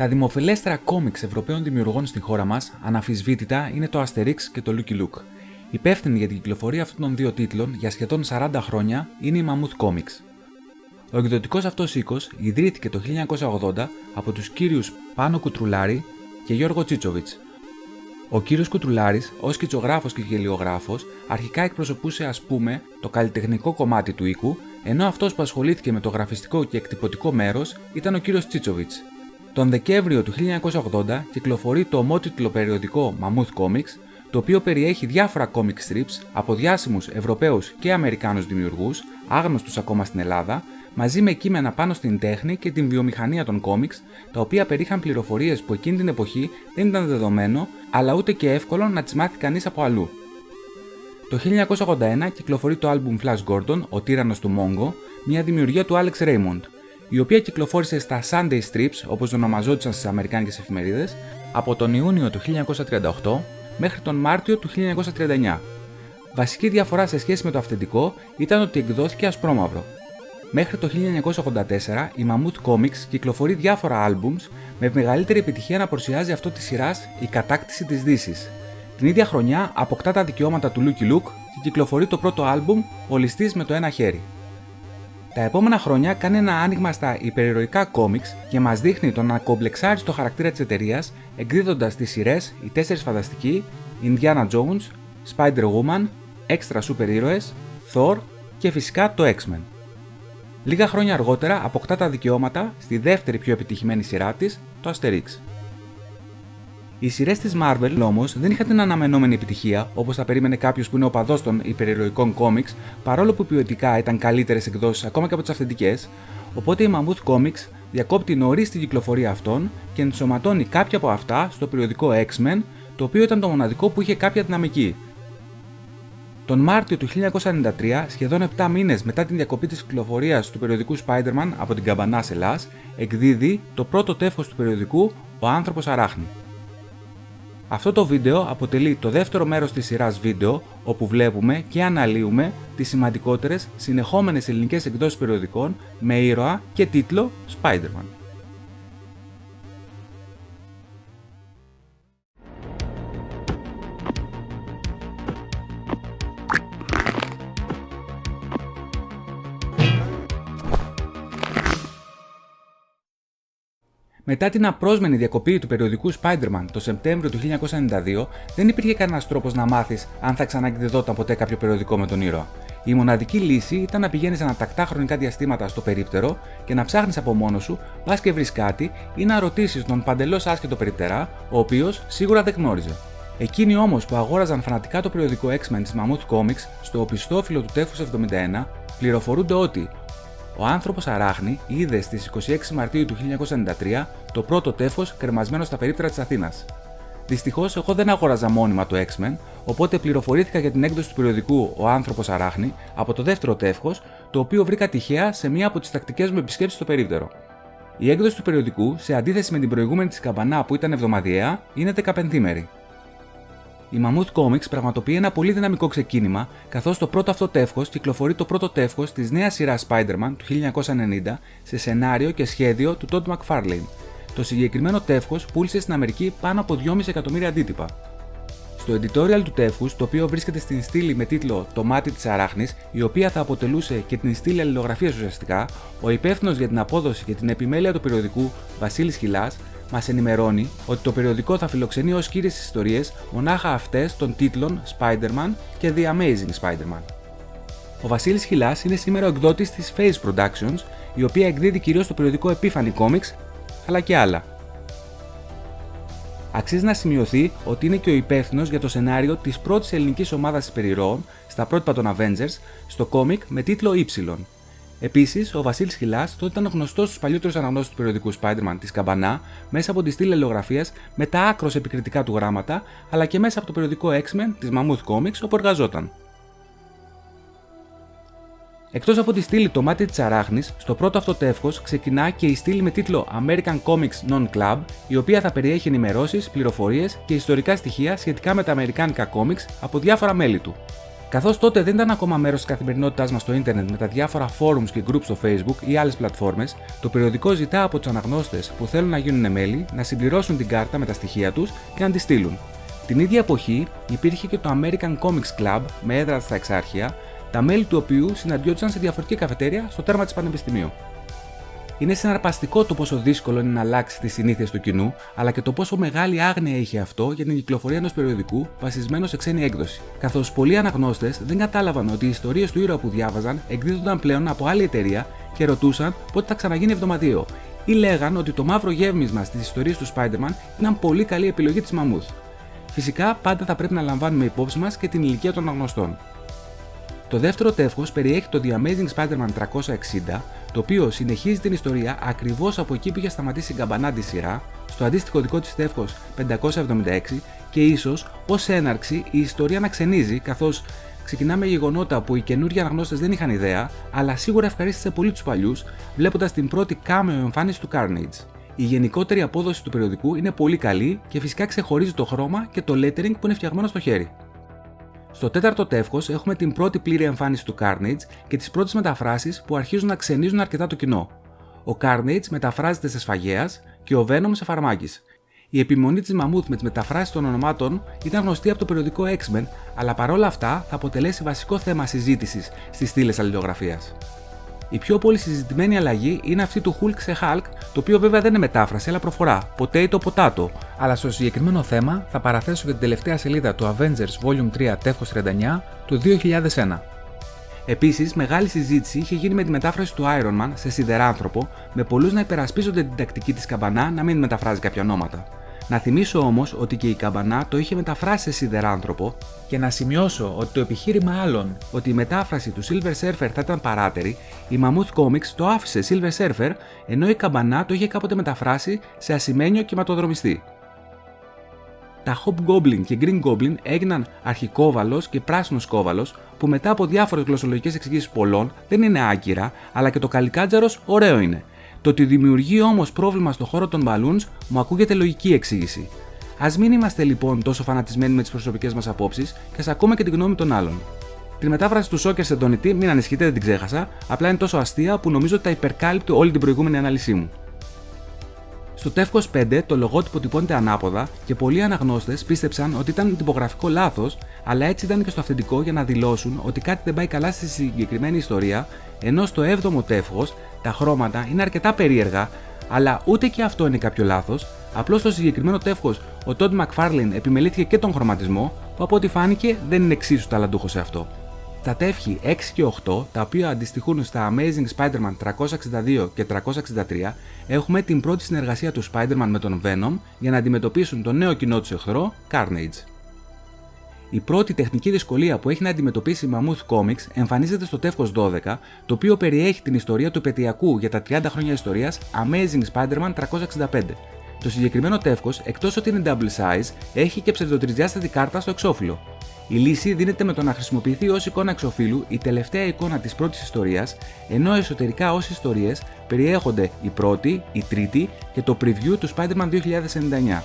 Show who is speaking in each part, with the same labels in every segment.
Speaker 1: Τα δημοφιλέστερα κόμιξ Ευρωπαίων δημιουργών στη χώρα μας, αναμφισβήτητα, είναι το Asterix και το Lucky Luke. Υπεύθυνη για την κυκλοφορία αυτών των δύο τίτλων για σχεδόν 40 χρόνια είναι η Mammoth Comics. Ο εκδοτικός αυτός οίκος ιδρύθηκε το 1980 από τους κύριους Πάνο Κουτρουλάρη και Γιώργο Τσίτσοβιτς. Ο κύριος Κουτρουλάρης, ως σκητσογράφος και γελιογράφος, αρχικά εκπροσωπούσε το καλλιτεχνικό κομμάτι του οίκου, ενώ αυτός που ασχολήθηκε με το γραφιστικό και εκτυπωτικό μέρος ήταν ο κύριος Τσίτσοβιτς. Τον Δεκέμβριο του 1980 κυκλοφορεί το ομότιτλο περιοδικό Mammoth Comics, το οποίο περιέχει διάφορα comic strips από διάσημους Ευρωπαίους και Αμερικάνους δημιουργούς, άγνωστους ακόμα στην Ελλάδα, μαζί με κείμενα πάνω στην τέχνη και την βιομηχανία των κόμιξ, τα οποία περίχαν πληροφορίες που εκείνη την εποχή δεν ήταν δεδομένο, αλλά ούτε και εύκολο να τις μάθει κανείς από αλλού. Το 1981 κυκλοφορεί το άλμπουμ Flash Gordon, ο τύραννος του Μόγκο, μια δημιουργία του Alex Raymond, η οποία κυκλοφόρησε στα Sunday Strips, όπως ονομαζόντουσαν στις αμερικάνικες εφημερίδες, από τον Ιούνιο του 1938 μέχρι τον Μάρτιο του 1939. Βασική διαφορά σε σχέση με το αυθεντικό ήταν ότι εκδόθηκε ασπρόμαυρο. Μέχρι το 1984 η Mammoth Comics κυκλοφορεί διάφορα άλμπουμς, με μεγαλύτερη επιτυχία να παρουσιάζει αυτό της σειράς «Η κατάκτηση της Δύσης». Την ίδια χρονιά αποκτά τα δικαιώματα του Lucky Luke και κυκλοφορεί το πρώτο άλμπουμ «Ο Ληστής με το ένα χέρι». Τα επόμενα χρόνια κάνει ένα άνοιγμα στα υπερηρωικά κόμιξ και μας δείχνει τον ακομπλεξάριστο χαρακτήρα της εταιρείας, εκδίδοντας τις σειρές «Οι Τέσσερις Φανταστικοί», «Indiana Jones», «Spider-Woman», «Έξτρα Σούπερ Ήρωες», «Thor» και φυσικά το X-Men. Λίγα χρόνια αργότερα αποκτά τα δικαιώματα στη δεύτερη πιο επιτυχημένη σειρά της, το Asterix. Οι σειρές της Marvel όμως δεν είχαν την αναμενόμενη επιτυχία, όπως θα περίμενε κάποιος που είναι οπαδός των υπερηρωικών κόμιξ, παρόλο που ποιοτικά ήταν καλύτερες εκδόσεις ακόμα και από τις αυθεντικές, οπότε η Mammoth Comics διακόπτει νωρίς την κυκλοφορία αυτών και ενσωματώνει κάποια από αυτά στο περιοδικό X-Men, το οποίο ήταν το μοναδικό που είχε κάποια δυναμική. Τον Μάρτιο του 1993, σχεδόν 7 μήνες μετά την διακοπή της κυκλοφορίας του περιοδικού Spider-Man από την Καμπανά σε Ελλάς, εκδίδει το πρώτο τεύχος του περιοδικού «Ο Άνθρωπος Αράχνη». Αυτό το βίντεο αποτελεί το δεύτερο μέρος της σειράς βίντεο, όπου βλέπουμε και αναλύουμε τις σημαντικότερες συνεχόμενες ελληνικές εκδόσεις περιοδικών με ήρωα και τίτλο Spider-Man. Μετά την απρόσμενη διακοπή του περιοδικού Spider-Man το Σεπτέμβριο του 1992, δεν υπήρχε κανένας τρόπος να μάθεις αν θα ξαναεκδιδόταν ποτέ κάποιο περιοδικό με τον ήρωα. Η μοναδική λύση ήταν να πηγαίνεις ανατακτά χρονικά διαστήματα στο περίπτερο και να ψάχνεις από μόνος σου, πας και βρεις κάτι, ή να ρωτήσεις τον παντελώς άσχετο περιπτερά, ο οποίος σίγουρα δεν γνώριζε. Εκείνοι όμως που αγόραζαν φανατικά το περιοδικό X-Men της Mammoth Comics στο οπισθόφυλλο του τεύχους 71, πληροφορούνται ότι ο Άνθρωπος Αράχνη είδε στις 26 Μαρτίου του 1993 το πρώτο τεύχος κρεμασμένο στα περίπτερα της Αθήνας. Δυστυχώς, εγώ δεν αγόραζα μόνιμα το X-Men, οπότε πληροφορήθηκα για την έκδοση του περιοδικού Ο Άνθρωπος Αράχνη από το δεύτερο τεύχος, το οποίο βρήκα τυχαία σε μία από τις τακτικές μου επισκέψεις στο περίπτερο. Η έκδοση του περιοδικού, σε αντίθεση με την προηγούμενη της Καμπανά που ήταν εβδομαδιαία, είναι 15ημερη. Η Mammoth Comics πραγματοποιεί ένα πολύ δυναμικό ξεκίνημα, καθώς το πρώτο αυτό τεύχος κυκλοφορεί το πρώτο τεύχος της νέας σειράς Spider-Man του 1990 σε σενάριο και σχέδιο του Todd McFarlane. Το συγκεκριμένο τεύχος πούλησε στην Αμερική πάνω από 2,5 εκατομμύρια αντίτυπα. Στο editorial του τεύχους, το οποίο βρίσκεται στην στήλη με τίτλο «Το μάτι της αράχνης», η οποία θα αποτελούσε και την στήλη αλληλογραφίας ουσιαστικά, ο υπεύθυνος για την απόδοση και την επιμέλεια του περιοδικού, Βασίλης Χιλάς, μας ενημερώνει ότι το περιοδικό θα φιλοξενεί ως κύριες ιστορίες μονάχα αυτές των τίτλων Spider-Man και The Amazing Spider-Man. Ο Βασίλης Χιλάς είναι σήμερα ο εκδότης της Phase Productions, η οποία εκδίδει κυρίως το περιοδικό Epiphany Comics, αλλά και άλλα. Αξίζει να σημειωθεί ότι είναι και ο υπεύθυνος για το σενάριο της πρώτης ελληνικής ομάδας υπερηρώων στα πρότυπα των Avengers στο κόμικ με τίτλο Y. Επίσης, ο Βασίλης Χιλάς τότε ήταν γνωστός στους παλιότερους αναγνώστες του περιοδικού Spider-Man της Καμπανά μέσα από τη στήλη αλληλογραφίας με τα άκρως επικριτικά του γράμματα, αλλά και μέσα από το περιοδικό X-Men της Mammoth Comics όπου εργαζόταν. Εκτός από τη στήλη Το μάτι της αράχνης, στο πρώτο αυτό τεύχος ξεκινά και η στήλη με τίτλο American Comics Non-Club, η οποία θα περιέχει ενημερώσεις, πληροφορίες και ιστορικά στοιχεία σχετικά με τα αμερικάνικα κόμιξ από διάφορα μέλη του. Καθώς τότε δεν ήταν ακόμα μέρος της καθημερινότητάς μας στο ίντερνετ με τα διάφορα forums και groups στο Facebook ή άλλες πλατφόρμες, το περιοδικό ζητά από τους αναγνώστες που θέλουν να γίνουν μέλη να συμπληρώσουν την κάρτα με τα στοιχεία τους και να τη στείλουν. Την ίδια εποχή υπήρχε και το American Comics Club με έδρα στα Εξάρχεια, τα μέλη του οποίου συναντιόντουσαν σε διαφορετική καφετέρια στο τέρμα της Πανεπιστημίου. Είναι συναρπαστικό το πόσο δύσκολο είναι να αλλάξει τις συνήθειες του κοινού, αλλά και το πόσο μεγάλη άγνοια είχε αυτό για την κυκλοφορία ενός περιοδικού βασισμένο σε ξένη έκδοση. Καθώς πολλοί αναγνώστες δεν κατάλαβαν ότι οι ιστορίες του ήρωα που διάβαζαν εκδίδονταν πλέον από άλλη εταιρεία και ρωτούσαν πότε θα ξαναγίνει εβδομαδιαίο, ή λέγαν ότι το μαύρο γεύμισμα στις ιστορίες του Spider-Man ήταν πολύ καλή επιλογή της Μαμούθ. Φυσικά, πάντα θα πρέπει να λαμβάνουμε υπόψη μας και την ηλικία των αναγνωστών. Το δεύτερο τεύχος περιέχει το The Amazing Spider-Man 360, το οποίο συνεχίζει την ιστορία ακριβώς από εκεί που είχε σταματήσει η καμπανάντη σειρά, στο αντίστοιχο δικό της τεύχος 576, και ίσως ως έναρξη η ιστορία να ξενίζει, καθώς ξεκινάμε γεγονότα που οι καινούργιοι αναγνώστες δεν είχαν ιδέα, αλλά σίγουρα ευχαρίστησε πολύ τους παλιούς, βλέποντας την πρώτη cameo εμφάνιση του Carnage. Η γενικότερη απόδοση του περιοδικού είναι πολύ καλή και φυσικά ξεχωρίζει το χρώμα και το lettering που είναι φτιαγμένο στο χέρι. Στο τέταρτο τεύχος έχουμε την πρώτη πλήρη εμφάνιση του Carnage και τις πρώτες μεταφράσεις που αρχίζουν να ξενίζουν αρκετά το κοινό. Ο Carnage μεταφράζεται σε σφαγέας και ο Venom σε φαρμάκης. Η επιμονή της Μαμούθ με τις μεταφράσεις των ονομάτων ήταν γνωστή από το περιοδικό X-Men, αλλά παρόλα αυτά θα αποτελέσει βασικό θέμα συζήτησης στις στήλες αλληλογραφίας. Η πιο πολύ συζητημένη αλλαγή είναι αυτή του Hulk σε Hulk, το οποίο βέβαια δεν είναι μετάφραση αλλά προφορά, potato, αλλά στο συγκεκριμένο θέμα θα παραθέσω για την τελευταία σελίδα του Avengers Volume 3 τεύχος 39 του 2001. Επίσης, μεγάλη συζήτηση είχε γίνει με τη μετάφραση του Iron Man σε σιδεράνθρωπο, με πολλούς να υπερασπίζονται την τακτική της καμπανά να μην μεταφράζει κάποια ονόματα. Να θυμίσω όμως ότι και η καμπανά το είχε μεταφράσει σε σιδεράνθρωπο, και να σημειώσω ότι το επιχείρημα άλλων ότι η μετάφραση του Silver Surfer θα ήταν παράτερη, η Mammoth Comics το άφησε Silver Surfer, ενώ η καμπανά το είχε κάποτε μεταφράσει σε ασημένιο κυματοδρομιστή. Τα Hobgoblin και Green Goblin έγιναν αρχικόβαλος και πράσινος κόβαλος, που μετά από διάφορες γλωσσολογικές εξηγήσεις πολλών δεν είναι άκυρα, αλλά και το καλικάτζαρος ωραίο είναι. Το ότι δημιουργεί όμως πρόβλημα στο χώρο των balloons μου ακούγεται λογική εξήγηση. Ας μην είμαστε λοιπόν τόσο φανατισμένοι με τις προσωπικές μας απόψεις και ας ακούμε και την γνώμη των άλλων. Τη μετάφραση του Σόκερ σε δονητή, μην ανησυχείτε, δεν την ξέχασα, απλά είναι τόσο αστεία που νομίζω ότι τα υπερκάλυπτει όλη την προηγούμενη ανάλυση μου. Στο τεύχος 5 το λογότυπο τυπώνεται ανάποδα και πολλοί αναγνώστες πίστεψαν ότι ήταν τυπογραφικό λάθος, αλλά έτσι ήταν και στο αυθεντικό για να δηλώσουν ότι κάτι δεν πάει καλά στη συγκεκριμένη ιστορία, ενώ στο 7ο τεύχος τα χρώματα είναι αρκετά περίεργα, αλλά ούτε και αυτό είναι κάποιο λάθος, απλώς στο συγκεκριμένο τεύχος ο Todd McFarlane επιμελήθηκε και τον χρωματισμό, που από ό,τι φάνηκε δεν είναι εξίσου ταλαντούχος σε αυτό. Τα τεύχη 6 και 8, τα οποία αντιστοιχούν στα Amazing Spider-Man 362 και 363, έχουμε την πρώτη συνεργασία του Spider-Man με τον Venom για να αντιμετωπίσουν τον νέο κοινό του εχθρό, Carnage. Η πρώτη τεχνική δυσκολία που έχει να αντιμετωπίσει η Mammoth Comics εμφανίζεται στο τεύχος 12, το οποίο περιέχει την ιστορία του επετειακού για τα 30 χρόνια ιστορίας Amazing Spider-Man 365. Το συγκεκριμένο τεύχος, εκτός ότι είναι double size, έχει και ψευδοτριδιάστατη κάρτα στο εξώφυλλο. Η λύση δίνεται με το να χρησιμοποιηθεί ως εικόνα εξωφύλου η τελευταία εικόνα της πρώτης ιστορίας, ενώ εσωτερικά ως ιστορίες περιέχονται η πρώτη, η τρίτη και το preview του Spider-Man 2099.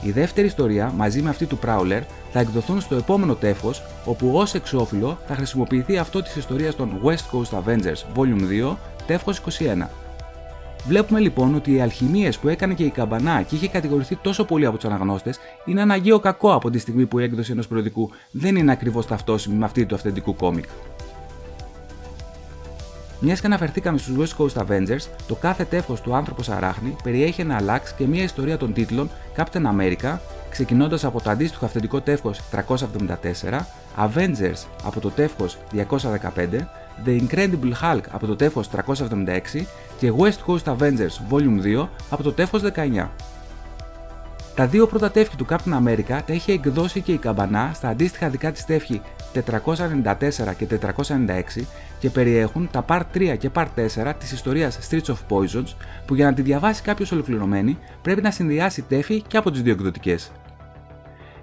Speaker 1: Η δεύτερη ιστορία, μαζί με αυτή του Prowler, θα εκδοθούν στο επόμενο τεύχος, όπου ως εξώφυλλο θα χρησιμοποιηθεί αυτό της ιστορίας των West Coast Avengers Volume 2, τεύχος 21. Βλέπουμε λοιπόν ότι οι αλχημίες που έκανε και η καμπανά και είχε κατηγορηθεί τόσο πολύ από τους αναγνώστες είναι αναγκαίο κακό από τη στιγμή που η έκδοση ενός περιοδικού δεν είναι ακριβώς ταυτόσιμη με αυτή του αυθεντικού κόμικ. Μιας και αναφερθήκαμε στους West Coast Avengers, το κάθε τεύχος του Άνθρωπος Αράχνη περιέχει ένα αλλάξ και μια ιστορία των τίτλων Captain America, ξεκινώντας από το αντίστοιχο αυθεντικό τεύχος 374, Avengers από το τεύχος 215, The Incredible Hulk από το τεύχος 376 και West Coast Avengers Volume 2 από το τεύχος 19. Τα δύο πρώτα τεύχη του Captain America τα είχε εκδώσει και η καμπανά στα αντίστοιχα δικά της τεύχη 494 και 496 και περιέχουν τα Part 3 και Part 4 της ιστορίας Streets of Poisons, που για να τη διαβάσει κάποιος ολοκληρωμένη πρέπει να συνδυάσει τεύχη και από τις δύο εκδοτικές.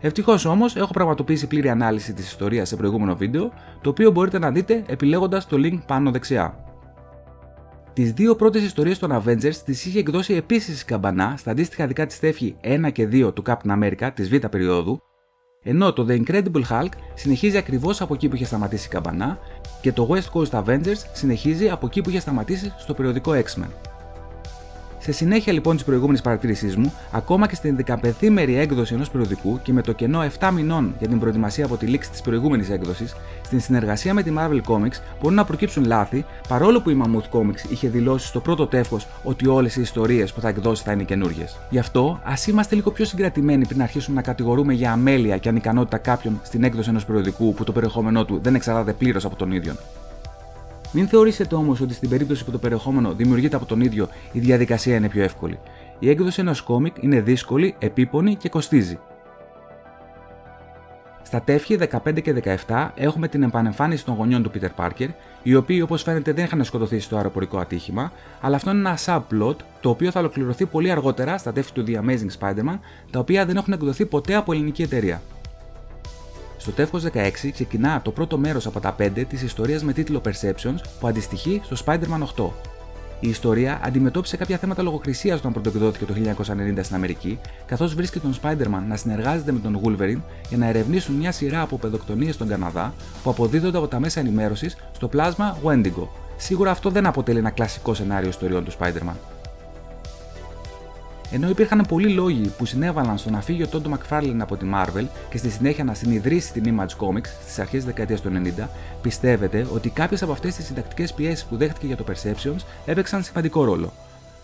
Speaker 1: Ευτυχώς όμως έχω πραγματοποιήσει πλήρη ανάλυση της ιστορίας σε προηγούμενο βίντεο, το οποίο μπορείτε να δείτε επιλέγοντας το link πάνω δεξιά. Τις δύο πρώτες ιστορίες των Avengers τις είχε εκδώσει επίσης η καμπανά στα αντίστοιχα δικά της τεύχη 1 και 2 του Captain America της Β' περίοδου, Ενώ το The Incredible Hulk συνεχίζει ακριβώς από εκεί που είχε σταματήσει η καμπανά και το West Coast Avengers συνεχίζει από εκεί που είχε σταματήσει στο περιοδικό X-Men. Σε συνέχεια λοιπόν της προηγούμενης παρατήρησής μου, ακόμα και στην 15η έκδοση ενός περιοδικού και με το κενό 7 μηνών για την προετοιμασία από τη λήξη της προηγούμενης έκδοσης, στην συνεργασία με τη Marvel Comics μπορούν να προκύψουν λάθη, παρόλο που η Mammoth Comics είχε δηλώσει στο πρώτο τεύχος ότι όλες οι ιστορίες που θα εκδώσει θα είναι καινούργιες. Γι' αυτό, ας είμαστε λίγο πιο συγκρατημένοι πριν αρχίσουμε να κατηγορούμε για αμέλεια και ανικανότητα κάποιον στην έκδοση ενός περιοδικού που το περιεχόμενό του δεν εξαρτάται πλήρως από τον ίδιο. Μην θεωρήσετε όμως ότι στην περίπτωση που το περιεχόμενο δημιουργείται από τον ίδιο, η διαδικασία είναι πιο εύκολη. Η έκδοση ενός κόμικ είναι δύσκολη, επίπονη και κοστίζει. Στα τεύχη 15 και 17 έχουμε την επανεμφάνιση των γονιών του Peter Parker, οι οποίοι όπως φαίνεται δεν είχαν σκοτωθεί στο αεροπορικό ατύχημα, αλλά αυτό είναι ένα subplot το οποίο θα ολοκληρωθεί πολύ αργότερα στα τεύχη του The Amazing Spider-Man, τα οποία δεν έχουν εκδοθεί ποτέ από ελληνική εταιρεία. Στο τεύχος 16 ξεκινά το πρώτο μέρος από τα 5 της ιστορίας με τίτλο Perceptions που αντιστοιχεί στο Spider-Man 8. Η ιστορία αντιμετώπισε κάποια θέματα λογοκρισίας όταν πρωτοεκδόθηκε το 1990 στην Αμερική, καθώς βρίσκει τον Spider-Man να συνεργάζεται με τον Wolverine για να ερευνήσουν μια σειρά από παιδοκτονίες στον Καναδά που αποδίδονται από τα μέσα ενημέρωσης στο πλάσμα Wendigo. Σίγουρα αυτό δεν αποτελεί ένα κλασικό σενάριο ιστοριών του Spider-Man. Ενώ υπήρχαν πολλοί λόγοι που συνέβαλαν στο να φύγει ο Todd McFarlane από τη Marvel και στη συνέχεια να συνιδρύσει την Image Comics στις αρχές της δεκαετίας του 90, πιστεύετε ότι κάποιες από αυτές τις συντακτικές πιέσεις που δέχτηκε για το Perceptions έπαιξαν σημαντικό ρόλο.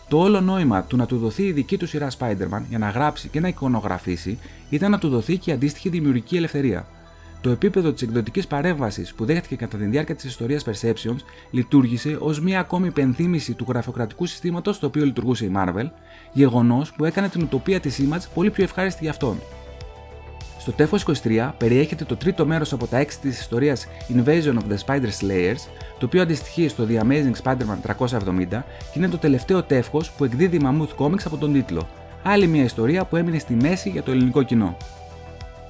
Speaker 1: Το όλο νόημα του να του δοθεί η δική του σειρά Spider-Man για να γράψει και να εικονογραφήσει ήταν να του δοθεί και η αντίστοιχη δημιουργική ελευθερία. Το επίπεδο της εκδοτικής παρέμβασης που δέχτηκε κατά τη διάρκεια της ιστορίας Perceptions λειτουργήσε ως μια ακόμη υπενθύμηση του γραφειοκρατικού συστήματος στο οποίο λειτουργούσε η Marvel, γεγονός που έκανε την ουτοπία της Image πολύ πιο ευχάριστη για αυτόν. Στο τεύχος 23 περιέχεται το τρίτο μέρος από τα 6 της ιστορίας Invasion of the Spider Slayers, το οποίο αντιστοιχεί στο The Amazing Spider-Man 370 και είναι το τελευταίο τεύχος που εκδίδει η Mammoth Comics από τον τίτλο. Άλλη μια ιστορία που έμεινε στη μέση για το ελληνικό κοινό.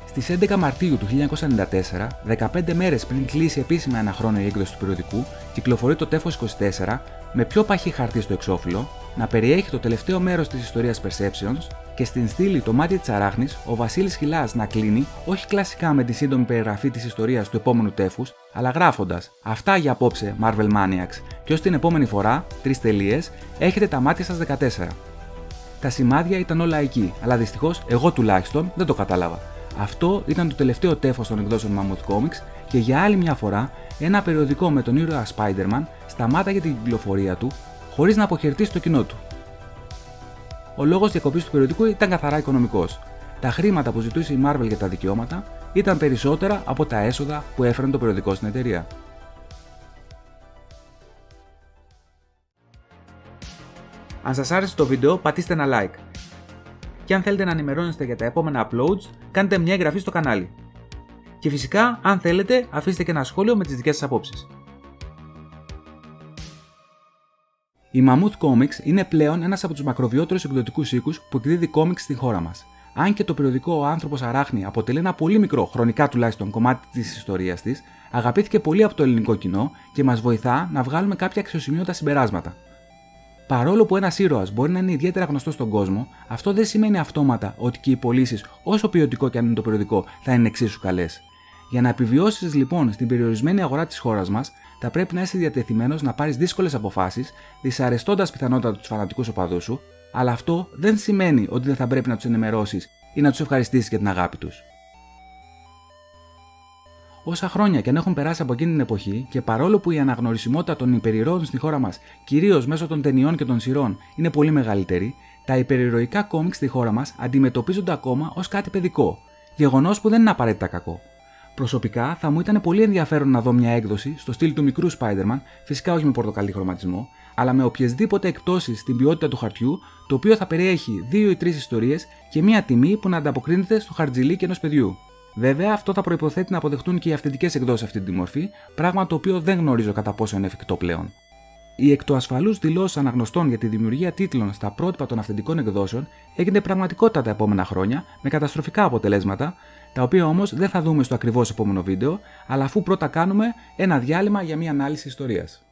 Speaker 1: Στις 11 Μαρτίου του 1994, 15 μέρες πριν κλείσει επίσημα ένα χρόνο η έκδοση του περιοδικού, κυκλοφορεί το τεύχος 24 με πιο παχύ χαρτί στο εξώφυλλο, να περιέχει το τελευταίο μέρος της ιστορίας Perceptions και στην στήλη το μάτι της αράχνης ο Βασίλης Χιλάς να κλείνει όχι κλασικά με τη σύντομη περιγραφή της ιστορίας του επόμενου τεύχους, αλλά γράφοντας «Αυτά για απόψε, Marvel Maniacs, και ως την επόμενη φορά, 3 τελείες, έχετε τα μάτια σας 14». Τα σημάδια ήταν όλα εκεί, αλλά δυστυχώς εγώ τουλάχιστον δεν το κατάλαβα. Αυτό ήταν το τελευταίο τεύχος των εκδόσεων Mammoth Comics και για άλλη μια φορά ένα περιοδικό με τον ήρωα Spider-Man σταμάταγε την κυκλοφορία του χωρίς να αποχαιρετήσει το κοινό του. Ο λόγος διακοπής του περιοδικού ήταν καθαρά οικονομικός. Τα χρήματα που ζητούσε η Marvel για τα δικαιώματα ήταν περισσότερα από τα έσοδα που έφεραν το περιοδικό στην εταιρεία. Αν σας άρεσε το βίντεο, πατήστε ένα like. Και αν θέλετε να ενημερώνεστε για τα επόμενα uploads, κάντε μια εγγραφή στο κανάλι. Και φυσικά, αν θέλετε, αφήστε και ένα σχόλιο με τις δικές σας απόψεις. Η Mammoth Comics είναι πλέον ένας από τους μακροβιότερους εκδοτικούς οίκους που εκδίδει κόμιξ στην χώρα μας. Αν και το περιοδικό Ο Άνθρωπος Αράχνη αποτελεί ένα πολύ μικρό, χρονικά τουλάχιστον, κομμάτι της ιστορίας της, αγαπήθηκε πολύ από το ελληνικό κοινό και μας βοηθά να βγάλουμε κάποια αξιοσημείωτα συμπεράσματα. Παρόλο που ένας ήρωας μπορεί να είναι ιδιαίτερα γνωστός στον κόσμο, αυτό δεν σημαίνει αυτόματα ότι και οι πωλήσεις, όσο ποιοτικό και αν είναι το περιοδικό, θα είναι εξίσου καλές. Για να επιβιώσεις λοιπόν στην περιορισμένη αγορά της χώρας μας, θα πρέπει να είσαι διατεθειμένος να πάρεις δύσκολες αποφάσεις, δυσαρεστώντας πιθανότατα τους φανατικούς οπαδούς σου, αλλά αυτό δεν σημαίνει ότι δεν θα πρέπει να τους ενημερώσεις ή να τους ευχαριστήσεις για την αγάπη τους. Όσα χρόνια και αν έχουν περάσει από εκείνη την εποχή και παρόλο που η αναγνωρισιμότητα των υπερηρώων στη χώρα μας, κυρίως μέσω των ταινιών και των σειρών, είναι πολύ μεγαλύτερη, τα υπερηρωικά κόμιξ στη χώρα μας αντιμετωπίζονται ακόμα ως κάτι παιδικό, γεγονός που δεν είναι απαραίτητα κακό. Προσωπικά θα μου ήταν πολύ ενδιαφέρον να δω μια έκδοση στο στυλ του μικρού Spider-Man, φυσικά όχι με πορτοκαλί χρωματισμό, αλλά με οποιασδήποτε εκπτώσεις στην ποιότητα του χαρτιού, το οποίο θα περιέχει 2 ή 3 ιστορίες και μια τιμή που να ανταποκρίνεται στο χαρτζηλίκι ενός παιδιού. Βέβαια, αυτό θα προϋποθέτει να αποδεχτούν και οι αυθεντικές εκδόσεις αυτή τη μορφή, πράγμα το οποίο δεν γνωρίζω κατά πόσο είναι εφικτό πλέον. Οι εκ του ασφαλούς δηλώσεις αναγνωστών για τη δημιουργία τίτλων στα πρότυπα των αυθεντικών εκδόσεων έγινε πραγματικότητα τα επόμενα χρόνια με καταστροφικά αποτελέσματα, τα οποία όμως δεν θα δούμε στο ακριβώς επόμενο βίντεο, αλλά αφού πρώτα κάνουμε ένα διάλειμμα για μια ανάλυση ιστορίας.